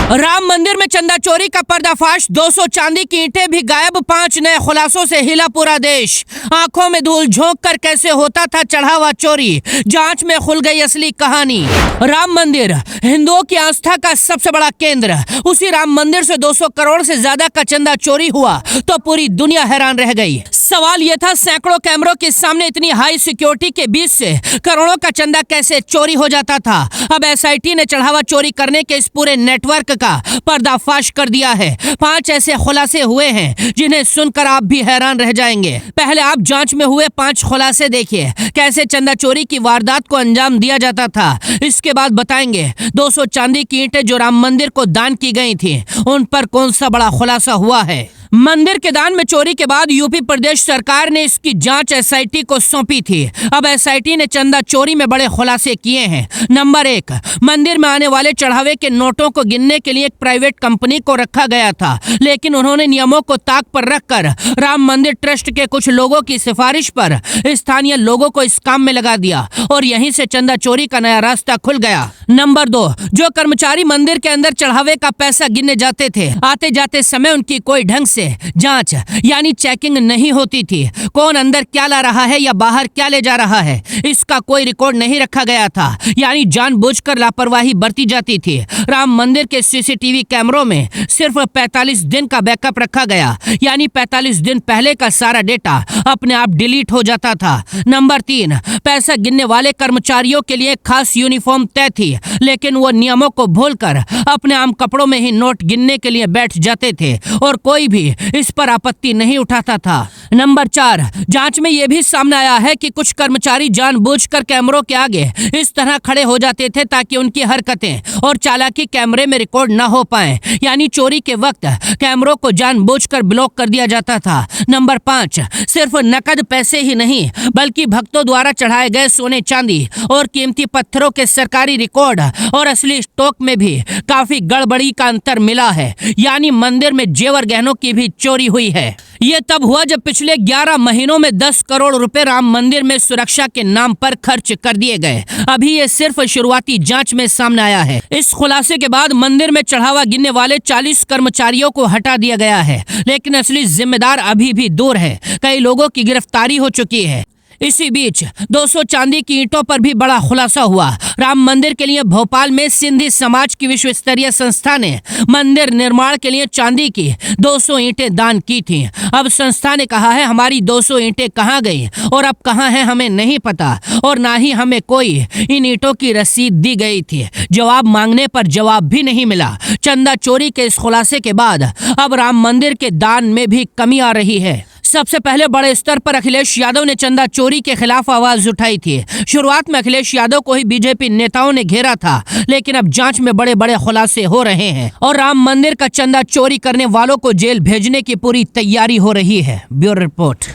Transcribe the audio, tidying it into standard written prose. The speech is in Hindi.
राम मंदिर में चंदा चोरी का पर्दाफाश, 200 चांदी की ईंटें भी गायब, 5 नए खुलासों से हिला पूरा देश। आंखों में धूल झोंक कर कैसे होता था चढ़ावा चोरी, जांच में खुल गई असली कहानी। राम मंदिर हिंदुओं की आस्था का सबसे बड़ा केंद्र, उसी राम मंदिर से 200 करोड़ से ज्यादा का चंदा चोरी हुआ तो पूरी दुनिया हैरान रह गई। सवाल यह था, सैकड़ों कैमरों के सामने इतनी हाई सिक्योरिटी के बीच से करोड़ों का चंदा कैसे चोरी हो जाता था। अब एसआईटी ने चढ़ावा चोरी करने के इस पूरे नेटवर्क का पर्दाफाश कर दिया है। 5 ऐसे खुलासे हुए हैं जिन्हें सुनकर आप भी हैरान रह जाएंगे। पहले आप जांच में हुए 5 खुलासे देखिए, कैसे चंदा चोरी की वारदात को अंजाम दिया जाता था। इसके बाद बताएंगे 200 चांदी की ईंटें जो राम मंदिर को दान की गई थी, उन पर कौन सा बड़ा खुलासा हुआ है। मंदिर के दान में चोरी के बाद यूपी प्रदेश सरकार ने इसकी जांच एसआईटी को सौंपी थी। अब एसआईटी ने चंदा चोरी में बड़े खुलासे किए हैं। नंबर 1, मंदिर में आने वाले चढ़ावे के नोटों को गिनने के लिए एक प्राइवेट कंपनी को रखा गया था, लेकिन उन्होंने नियमों को ताक पर रखकर राम मंदिर ट्रस्ट के कुछ लोगों की सिफारिश पर स्थानीय लोगों को इस काम में लगा दिया और यहीं से चंदा चोरी का नया रास्ता खुल गया। नंबर 2, जो कर्मचारी मंदिर के अंदर चढ़ावे का पैसा गिनने जाते थे, आते जाते समय उनकी कोई ढंग से जांच यानी चेकिंग नहीं होती थी। कौन अंदर क्या ला रहा है या बाहर क्या ले जा रहा है, इसका कोई रिकॉर्ड नहीं रखा गया था, यानी जानबूझकर लापरवाही बरती जाती थी। राम मंदिर के सीसीटीवी कैमरों में सिर्फ 45 दिन का बैकअप रखा गया, यानी 45 दिन पहले का सारा डेटा अपने आप डिलीट हो जाता था। नंबर 3, पैसा गिनने वाले कर्मचारियों के लिए खास यूनिफॉर्म तय थी, लेकिन वो नियमों को भूलकर अपने आम कपड़ों में ही नोट गिनने के लिए बैठ जाते थे और कोई भी इस पर आपत्ति नहीं उठाता था। नंबर 4, जांच में यह भी सामने आया है कि कुछ कर्मचारी जानबूझकर कैमरों के आगे इस तरह खड़े हो जाते थे ताकि उनकी हरकतें और चालाकी कैमरे में रिकॉर्ड न हो पाए, यानी चोरी के वक्त कैमरों को जानबूझकर ब्लॉक कर दिया जाता था। नंबर 5, सिर्फ नकद पैसे ही नहीं बल्कि भक्तों द्वारा चढ़ाए गए सोने चांदी और कीमती पत्थरों के सरकारी रिकॉर्ड और असली स्टॉक में भी काफी गड़बड़ी का अंतर मिला है, यानी मंदिर में जेवर गहनों की भी चोरी हुई है। ये तब हुआ जब पिछले 11 महीनों में 10 करोड़ रुपए राम मंदिर में सुरक्षा के नाम पर खर्च कर दिए गए। अभी ये सिर्फ शुरुआती जांच में सामने आया है। इस खुलासे के बाद मंदिर में चढ़ावा गिनने वाले 40 कर्मचारियों को हटा दिया गया है, लेकिन असली जिम्मेदार अभी भी दूर है। कई लोगों की गिरफ्तारी हो चुकी है। इसी बीच 200 चांदी की ईंटों पर भी बड़ा खुलासा हुआ। राम मंदिर के लिए भोपाल में सिंधी समाज की विश्व स्तरीय संस्था ने मंदिर निर्माण के लिए चांदी की 200 ईंटें दान की थी। अब संस्था ने कहा है, हमारी 200 ईंटें कहाँ गई और अब कहाँ है हमें नहीं पता, और ना ही हमें कोई इन ईंटों की रसीद दी गई थी। जवाब मांगने पर जवाब भी नहीं मिला। चंदा चोरी के इस खुलासे के बाद अब राम मंदिर के दान में भी कमी आ रही है। सबसे पहले बड़े स्तर पर अखिलेश यादव ने चंदा चोरी के खिलाफ आवाज उठाई थी। शुरुआत में अखिलेश यादव को ही बीजेपी नेताओं ने घेरा था, लेकिन अब जांच में बड़े बड़े खुलासे हो रहे हैं और राम मंदिर का चंदा चोरी करने वालों को जेल भेजने की पूरी तैयारी हो रही है। Bureau report.